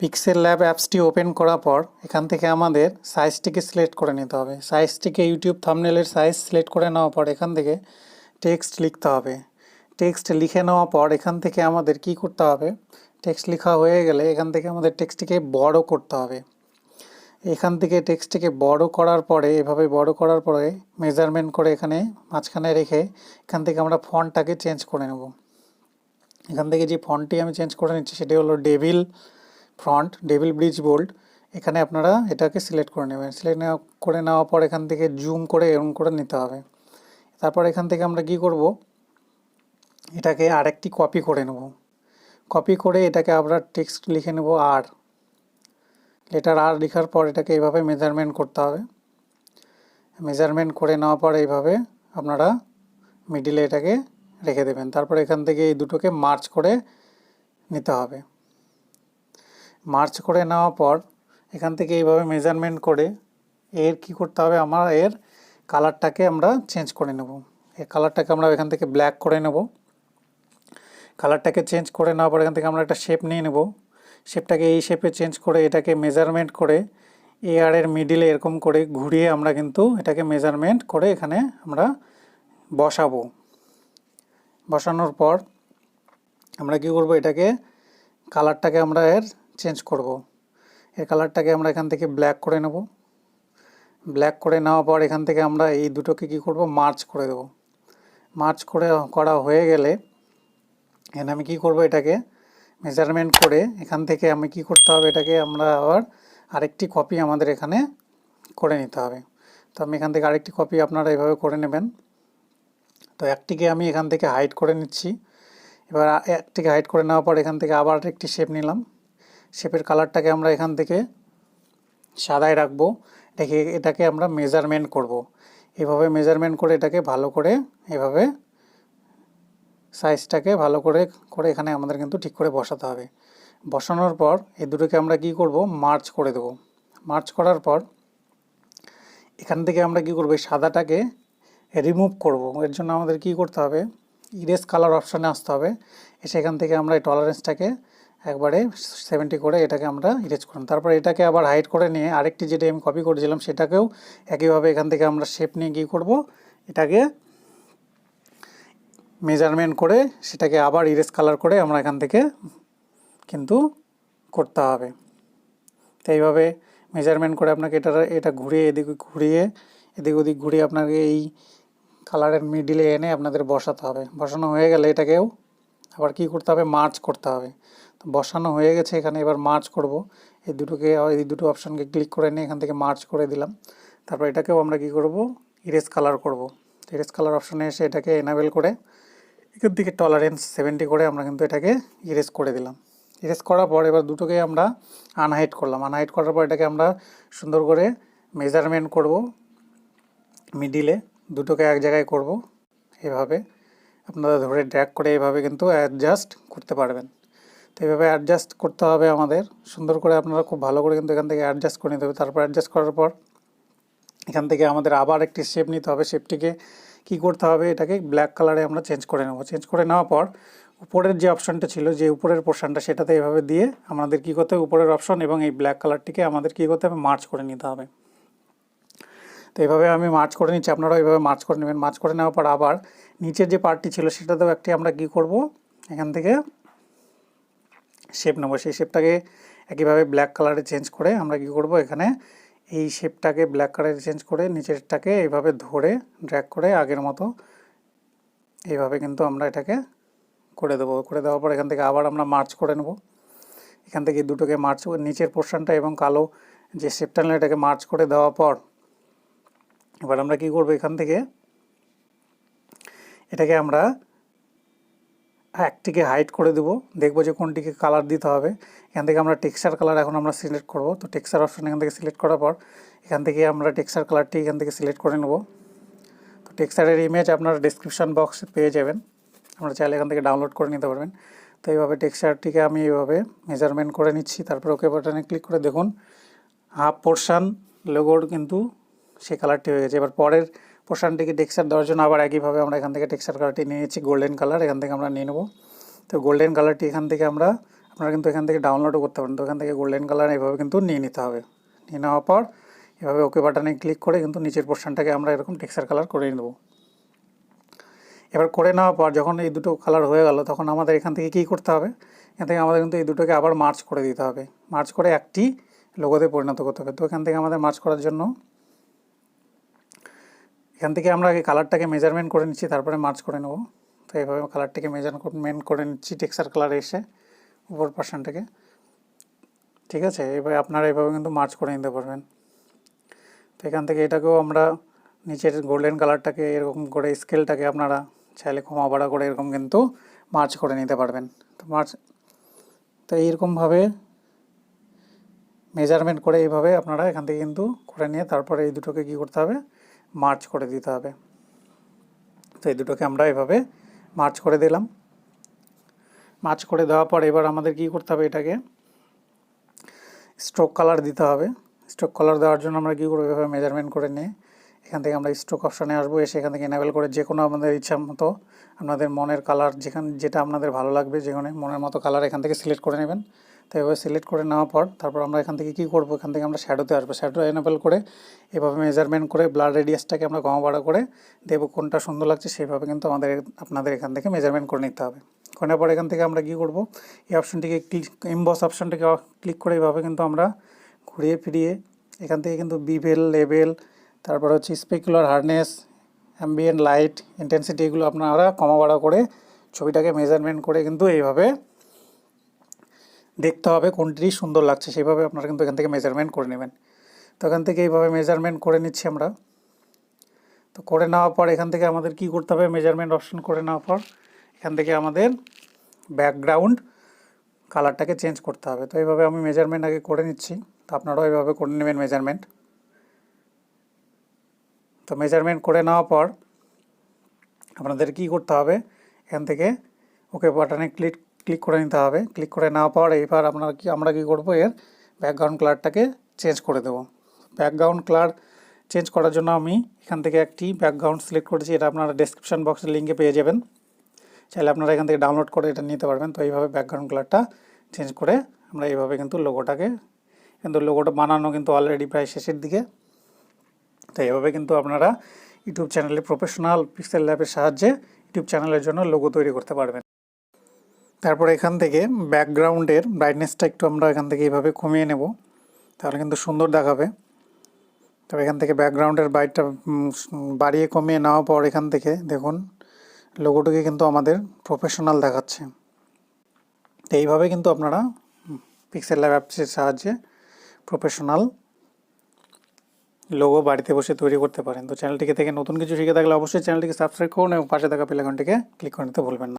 Pixel lab অ্যাপসটি open করার পর এখান থেকে আমাদের সাইজটিকে সিলেক্ট করে নিতে হবে। সাইজটিকে ইউটিউব থাম্বনেলের সাইজ সিলেক্ট করে নেওয়ার পর এখান থেকে টেক্সট লিখতে হবে। টেক্সট লিখে নেওয়ার পর এখান থেকে আমাদের কি করতে হবে, টেক্সট লেখা হয়ে গেলে এখান থেকে আমাদের টেক্সটটিকে বড় করতে হবে। এখান থেকে টেক্সটটিকে বড় করার পরে এভাবে বড় করার পরে মেজারমেন্ট করে এখানে মাঝখানে রেখে এখান থেকে আমরা ফন্টটাকে চেঞ্জ করে নেব। এখান থেকে যে ফন্টটি আমি চেঞ্জ করে নিচ্ছি সেটি হলো devil front, devil bridge bold. এখানে আপনারা এটাকে সিলেক্ট করে নেবেন। সিলেক্ট করে নেওয়ার পর এখান থেকে জুম করে এরকম করে নিতে হবে। তারপর এখান থেকে আমরা কি করব, এটাকে আরেকটি কপি করে নেব। কপি করে এটাকে আমরা টেক্সট লিখে নেব আর লেটার আর লেখার পর এটাকে এইভাবে মেজারমেন্ট করতে হবে। মেজারমেন্ট করে নেওয়ার পর এইভাবে আপনারা মিডিলে এটাকে রেখে দেবেন। তারপর এখান থেকে এই দুটোকে মার্চ করে নিতে হবে। মার্চ করে নেওয়ার পর এখান থেকে এইভাবে মেজারমেন্ট করে এর কি করতে হবে, আমার এর কালারটাকে আমরা চেঞ্জ করে নেব। এর কালারটাকে আমরা এখান থেকে ব্ল্যাক করে নেব। কালারটাকে চেঞ্জ করে নেওয়ার পর এখান থেকে আমরা একটা শেপ নিয়ে নেব। শেপটাকে এই শেপে চেঞ্জ করে এটাকে মেজারমেন্ট করে এর মিডিলে এরকম করে ঘুরিয়ে আমরা কিন্তু এটাকে মেজারমেন্ট করে এখানে আমরা বসাবো। বসানোর পর আমরা কি করব, এটাকে কালারটাকে আমরা এর চেঞ্জ করব। এর কালারটাকে আমরা এখান থেকে ব্ল্যাক করে নেব। ব্ল্যাক করে নেওয়ার পর এখান থেকে আমরা এই দুটোকে কি করব, মার্চ করে দেব। মার্চ করা হয়ে গেলে এখানে আমি কি করব, এটাকে মেজারমেন্ট করে এখান থেকে আমি কি করতে হবে, এটাকে আমরা আবার আরেকটি কপি আমাদের এখানে করে নিতে হবে। তো আমি এখান থেকে আরেকটি কপি আপনারা এইভাবে করে নেবেন। তো একটিকে আমি এখান থেকে হাইড করে নিচ্ছি। এবার একটিকে হাইড করে নেওয়ার পর এখান থেকে আবার একটি শেপ নিলাম। শেপের কালারটাকে আমরা এখান থেকে সাদায় রাখবো। এটাকে আমরা মেজারমেন্ট করব। এভাবে মেজারমেন্ট করে এটাকে ভালো করে এভাবে সাইজটাকে ভালো করে এখানে আমাদের কিন্তু ঠিক করে বসাতে হবে। বসানোর পর এই দুটোকে আমরা কি করব, মার্চ করে দেব। মার্চ করার পর এখান থেকে আমরা কি করব, এই সাদাটাকে রিমুভ করব। এর জন্য আমাদের কি করতে হবে, ইরেজ কালার অপশানে আসতে হবে। এসে এখান থেকে আমরা এই টলারেন্সটাকে একবারে 70 করে এটাকে আমরা ইরেজ করলাম। তারপর এটাকে আবার হাইড করে নিয়ে আরেকটি যেটা আমি কপি করেছিলাম সেটাকেও একইভাবে এখান থেকে আমরা শেপ নিয়ে কী করব, এটাকে মেজারমেন্ট করে সেটাকে আবার ইরেজ কালার করে আমরা এখান থেকে কিন্তু করতে হবে। তো এইভাবে মেজারমেন্ট করে আপনাকে এটা ঘুরিয়ে এদিক ওদিক ঘুরিয়ে আপনাকে এই কালারের মিডিলে এনে আপনাদের বসাতে হবে। বসানো হয়ে গেলে এটাকেও আবার কি করতে হবে, মার্চ করতে হবে। তো বসানো হয়ে গেছে, এখানে এবার মার্চ করব। এই দুটো অপশানকে ক্লিক করে নিয়ে এখান থেকে মার্চ করে দিলাম। তারপর এটাকেও আমরা কি করব, ইরেজ কালার করব। ইরেজ কালার অপশানে এসে এটাকে এনাবেল করে এখান থেকে টলারেন্স 70 করে আমরা কিন্তু এটাকে ইরেজ করে দিলাম। ইরেজ করার পর এবার দুটোকে আমরা আনহাইড করলাম। আনহাইড করার পর এটাকে আমরা সুন্দর করে মেজারমেন্ট করব। মিডিলে দুটোকে এক জায়গায় করব। এভাবে আপনারা ধরে ড্র্যাগ করে এভাবে কিন্তু অ্যাডজাস্ট করতে পারবেন। তো এইভাবে অ্যাডজাস্ট করতে হবে আমাদের সুন্দর করে। আপনারা খুব ভালো করে কিন্তু এখান থেকে অ্যাডজাস্ট করে নিতে হবে। তারপর অ্যাডজাস্ট করার পর এখান থেকে আমাদের আবার একটি শেপ নিতে হবে। শেপটিকে কি করতে হবে, এটাকে ব্ল্যাক কালারে আমরা চেঞ্জ করে নেব। চেঞ্জ করে নেওয়ার পর উপরের যে অপশানটা ছিল, যে উপরের পোর্শনটা, সেটাতে এভাবে দিয়ে আমাদের কী করতে হবে, উপরের অপশন এবং এই ব্ল্যাক কালারটিকে আমাদের কী করতে হবে, মার্চ করে নিতে হবে। তো এইভাবে আমি মার্চ করে নিচ্ছি, আপনারাও এইভাবে মার্চ করে নেবেন। মার্চ করে নেওয়ার পর আবার নিচের যে পার্টটি ছিল সেটাতেও একটি আমরা কী করব, এখান থেকে শেপ নেব। সেই শেপটাকে একইভাবে ব্ল্যাক কালারে চেঞ্জ করে আমরা কী করব, এখানে এই শেপটাকে ব্ল্যাক কালারে চেঞ্জ করে নিচেরটাকে এইভাবে ধরে ড্র্যাগ করে আগের মতো এইভাবে কিন্তু আমরা এটাকে করে দেবো। করে দেওয়ার পর এখান থেকে আবার আমরা মার্চ করে নেব। এখান থেকে দুটোকে মার্চ, নিচের পোর্শনটা এবং কালো যে শেপটা নিয়ে এটাকে মার্চ করে দেওয়ার পর এবার আমরা কি করব, এখান থেকে এটাকে আমরা একটিকে হাইড করে দেব। দেখবো যে কোনটিকে কালার দিতে হবে। এখান থেকে আমরা টেক্সচার কালার এখন আমরা সিলেক্ট করব। তো টেক্সচার অপশন এখান থেকে সিলেক্ট করার পর এখান থেকে আমরা টেক্সচার কালারটি এখান থেকে সিলেক্ট করে নেব। তো টেক্সচারের ইমেজ আপনারা ডেসক্রিপশন বক্সে পেয়ে যাবেন, আপনারা চাইলে এখান থেকে ডাউনলোড করে নিতে পারবেন। তো এইভাবে টেক্সচারটিকে আমি এইভাবে মেজারমেন্ট করে নিচ্ছি। তারপর ওকে বাটনে ক্লিক করে দেখুন হাফ পোর্শন লোগোর কিন্তু সেই কালারটি হয়ে গেছে। এবার পরের পোর্শনটিকে টেক্সচার দেওয়ার জন্য আবার একইভাবে আমরা এখান থেকে টেক্সচার কালারটি নিয়ে নিচ্ছি, গোল্ডেন কালার এখান থেকে আমরা নিয়ে নেব। তো গোল্ডেন কালারটি এখান থেকে আমরা আপনারা কিন্তু এখান থেকে ডাউনলোডও করতে পারেন। তো এখান থেকে গোল্ডেন কালার এভাবে কিন্তু নিয়ে নিতে হবে। নিয়ে নেওয়ার পর এভাবে ওকে বাটনে ক্লিক করে কিন্তু নিচের পোর্শনটাকে আমরা এরকম টেক্সচার কালার করে নেব। এবার করে নেওয়ার পর যখন এই দুটো কালার হয়ে গেল, তখন আমাদের এখান থেকে কী করতে হবে, এখান থেকে আমাদের কিন্তু এই দুটোকে আবার মার্চ করে দিতে হবে। মার্চ করে একটি লোগোতে পরিণত করতে হবে। তো এখান থেকে আমাদের মার্চ করার জন্য এখান থেকে আমরা আগে কালারটাকে মেজারমেন্ট করে নিচ্ছি, তারপরে মার্চ করে নেব। তো এইভাবে কালারটাকে মেজারমেন্ট করে নিচ্ছি টেক্সচার কালারে এসে উপর পার্সনটাকে। ঠিক আছে, এবার আপনারা এইভাবে কিন্তু মার্চ করে নিতে পারবেন। তো এখান থেকে এটাকেও আমরা নিচের গোল্ডেন কালারটাকে এরকম করে স্কেলটাকে আপনারা চাইলে কমা বাড়া করে এরকম কিন্তু মার্চ করে নিতে পারবেন। তো এইরকমভাবে মেজারমেন্ট করে এইভাবে আপনারা এখান থেকে কিন্তু করে নিয়ে তারপরে এই দুটোকে কী করতে হবে, মার্চ করে দিতে হবে। তো এই দুটোকে আমরা এভাবে মার্চ করে দিলাম। মার্চ করে দেওয়ার পর এবার আমাদের কী করতে হবে, এটাকে স্ট্রোক কালার দিতে হবে। স্ট্রোক কালার দেওয়ার জন্য আমরা কী করবো, এভাবে মেজারমেন্ট করে নিয়ে এখান থেকে আমরা স্ট্রোক অপশানে আসবো। এসে এখান থেকে এনেবেল করে যে কোনো আমাদের ইচ্ছা মতো আপনাদের মনের কালার যেটা আপনাদের ভালো লাগবে, যেখানে মনের মতো কালার এখান থেকে সিলেক্ট করে নেবেন। তো এভাবে সিলেক্ট করে নেওয়ার পর তারপর আমরা এখান থেকে কী করবো, এখান থেকে আমরা শ্যাডোতে আসবো। শ্যাডো এনেবেল করে এভাবে মেজারমেন্ট করে ব্লার রেডিয়াসটাকে আমরা কমা বাড়া করে দেবো, কোনটা সুন্দর লাগছে সেইভাবে কিন্তু আপনাদের এখান থেকে মেজারমেন্ট করে নিতে হবে। করার পর এখান থেকে আমরা কী করবো, এই অপশানটিকে এমবস অপশানটিকে ক্লিক করে এইভাবে কিন্তু আমরা ঘুরিয়ে ফিরিয়ে এখান থেকে কিন্তু বিভেল, লেভেল, তারপর হচ্ছে specular hardness, ambient light, intensity, এগুলো আপনারা কমা বাড়া করে ছবিটাকে মেজারমেন্ট করে কিন্তু এইভাবে দেখতে হবে কোনটি সুন্দর লাগছে, সেইভাবে আপনারা কিন্তু এখান থেকে মেজারমেন্ট করে নেবেন। তো এখান থেকে এইভাবে মেজারমেন্ট করে নিচ্ছি আমরা। তো করে নেওয়ার পর এখান থেকে আমাদের কি করতে হবে, মেজারমেন্ট অপশন করে নেওয়ার পর এখান থেকে আমাদের ব্যাকগ্রাউন্ড কালারটাকে চেঞ্জ করতে হবে। তো এইভাবে আমি মেজারমেন্ট আগে করে নিচ্ছি, তো আপনারাও এইভাবে করে নেবেন মেজারমেন্ট। তো মেজারমেন্ট করে নেওয়ার পর আপনাদের কি করতে হবে, এখান থেকে ওকে বাটনে ক্লিক করে নিতে হবে। ক্লিক করে নেওয়ার পর এইবার আমরা কি করব, এর ব্যাকগ্রাউন্ড কালারটাকে চেঞ্জ করে দেব। ব্যাকগ্রাউন্ড কালার চেঞ্জ করার জন্য আমি এখান থেকে একটি ব্যাকগ্রাউন্ড সিলেক্ট করেছি, এটা আপনারা ডেসক্রিপশন বক্সের লিঙ্কে পেয়ে যাবেন, চাইলে আপনারা এখান থেকে ডাউনলোড করে এটা নিতে পারবেন। তো এইভাবে ব্যাকগ্রাউন্ড কালারটা চেঞ্জ করে আমরা এইভাবে কিন্তু লোগোটা বানানো কিন্তু অলরেডি প্রায় শেষের দিকে। তো এইভাবে কিন্তু আপনারা ইউটিউব চ্যানেলে প্রফেশনাল পিক্সেল ল্যাবের সাহায্যে ইউটিউব চ্যানেলের জন্য লোগো তৈরি করতে পারবেন। তারপর এখান থেকে ব্যাকগ্রাউন্ডের ব্রাইটনেসটা একটু আমরা এখান থেকে এইভাবে কমিয়ে নেব, তাহলে কিন্তু সুন্দর দেখাবে। তবে এখান থেকে ব্যাকগ্রাউন্ডের ব্রাইটটা বাড়িয়ে কমিয়ে নেওয়ার পর এখান থেকে দেখুন লোগোটিকে কিন্তু আমাদের প্রফেশনাল দেখাচ্ছে। তো এইভাবে কিন্তু আপনারা পিক্সেল ল্যাব অ্যাপসের সাহায্যে প্রফেশনাল লোগো বাড়িতে বসে তৈরি করতে পারেন। তো চ্যানেলটিকে থেকে নতুন কিছু শিখে থাকলে অবশ্যই চ্যানেলটিকে সাবস্ক্রাইব করুন এবং পাশে থাকা বেল আইকনটিকে ক্লিক করে নিতে ভুলবেন না।